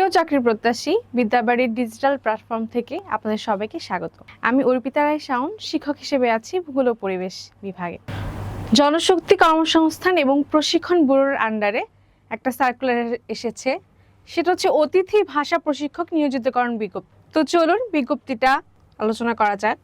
প্রিয় চাকরি প্রত্যাশী, বিদ্যাবাড়ির ডিজিটাল প্ল্যাটফর্ম থেকে আপনাদের সবাইকে স্বাগত। আমি অর্পিতা রায় শাওন, শিক্ষক হিসেবে আছি ভূগোল ও পরিবেশ বিভাগে। জনশক্তি কর্মসংস্থান এবং প্রশিক্ষণ ব্যুরোর আন্ডারে একটা সার্কুলার এসেছে, সেটা হচ্ছে অতিথি ভাষা প্রশিক্ষক নিয়োজিতকরণ বিজ্ঞপ্তি। তো চলুন বিজ্ঞপ্তিটা আলোচনা করা যাক।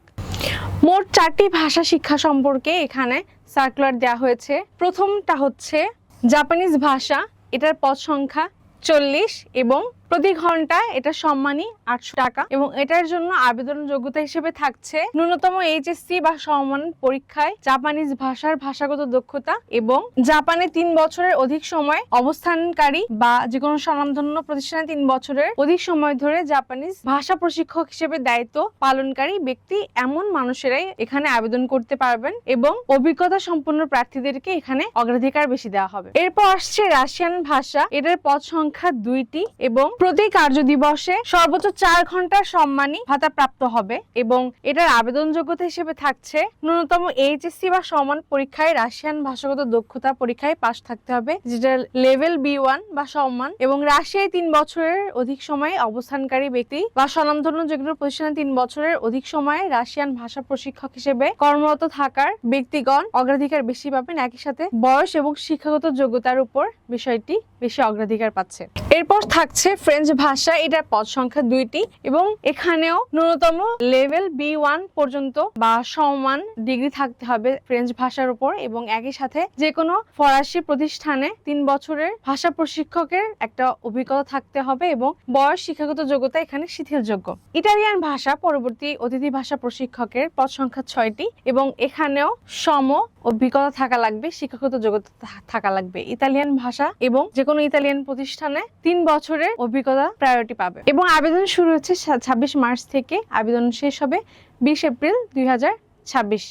মোট 4টি ভাষা শিক্ষা সম্পর্কে এখানে সার্কুলার দেওয়া হয়েছে। প্রথমটা হচ্ছে জাপানিজ ভাষা, এটার পদ সংখ্যা 40 এবং প্রতি ঘন্টায় এটা সম্মানী 800 টাকা এবং এটার জন্য আবেদন যোগ্যতা হিসেবে থাকছে ন্যূনতম এইচএসসি বা সমমান পরীক্ষায় জাপানিজ ভাষার ভাষাগত দক্ষতা এবং জাপানে 3 বছরের অধিক সময় অবস্থানকারী বা যে কোনো স্বনামধন্য প্রতিষ্ঠানে 3 বছরের অধিক সময় ধরে জাপানিজ ভাষা প্রশিক্ষক হিসেবে দায়িত্ব পালনকারী ব্যক্তি এমন মানুষেরাই এখানে আবেদন করতে পারবেন এবং অভিজ্ঞতা সম্পন্ন প্রার্থীদেরকে এখানে অগ্রাধিকার বেশি দেওয়া হবে। এরপর আসছে রাশিয়ান ভাষা, এটার পদ সংখ্যা 2টি এবং প্রতি কার্য দিবসে সর্বোচ্চ 4 ঘন্টার সম্মানী ভাতা প্রাপ্ত হবে এবং এটার আবেদন যোগ্যতা হিসেবে থাকছে ন্যূনতম এইচএসসি বা সমান পরীক্ষায় রাশিয়ান ভাষাগত দক্ষতা পরীক্ষায় পাশ থাকতে হবে, যেটা লেভেল B1 বা সম্মান, এবং রাশিয়ায় 3 বছরের অধিক সময় অবস্থানকারী ব্যক্তি বা স্বনামধন্য যে কোনো প্রতিষ্ঠানে 3 বছরের অধিক সময় রাশিয়ান ভাষা প্রশিক্ষক হিসেবে কর্মরত থাকার ব্যক্তিগণ অগ্রাধিকার বেশি পাবেন। একই সাথে বয়স এবং শিক্ষাগত যোগ্যতার উপর বিষয়টি বেশি অগ্রাধিকার পাচ্ছে। এরপর থাকছে ফ্রেঞ্চ ভাষা, এটার পদ সংখ্যা 2টি এবং এখানেও ন্যূনতম লেভেল B1 পর্যন্ত বা সমান ডিগ্রি থাকতে হবে ফ্রেঞ্চ ভাষার উপর এবং একই সাথে যে কোনো ফরাসি প্রতিষ্ঠানে 3 বছরের ভাষা প্রশিক্ষকের একটা অভিজ্ঞতা থাকতে হবে এবং বয়স শিক্ষাগত যোগ্যতা এখানে শিথিলযোগ্য। ইটালিয়ান ভাষা পরবর্তী অতিথি ভাষা প্রশিক্ষকের পদ সংখ্যা 6টি এবং এখানেও সম অভিজ্ঞতা থাকা লাগবে, শিক্ষাগত যোগ্যতা থাকা লাগবে। ইতালিয়ান ভাষা এবং যে কোনো ইতালিয়ান প্রতিষ্ঠানে 3 বছরের অভিজ্ঞতা প্রায়োরিটি পাবে এবং আবেদন শুরু হচ্ছে 26 মার্চ থেকে, আবেদন শেষ হবে 20 এপ্রিল 2026।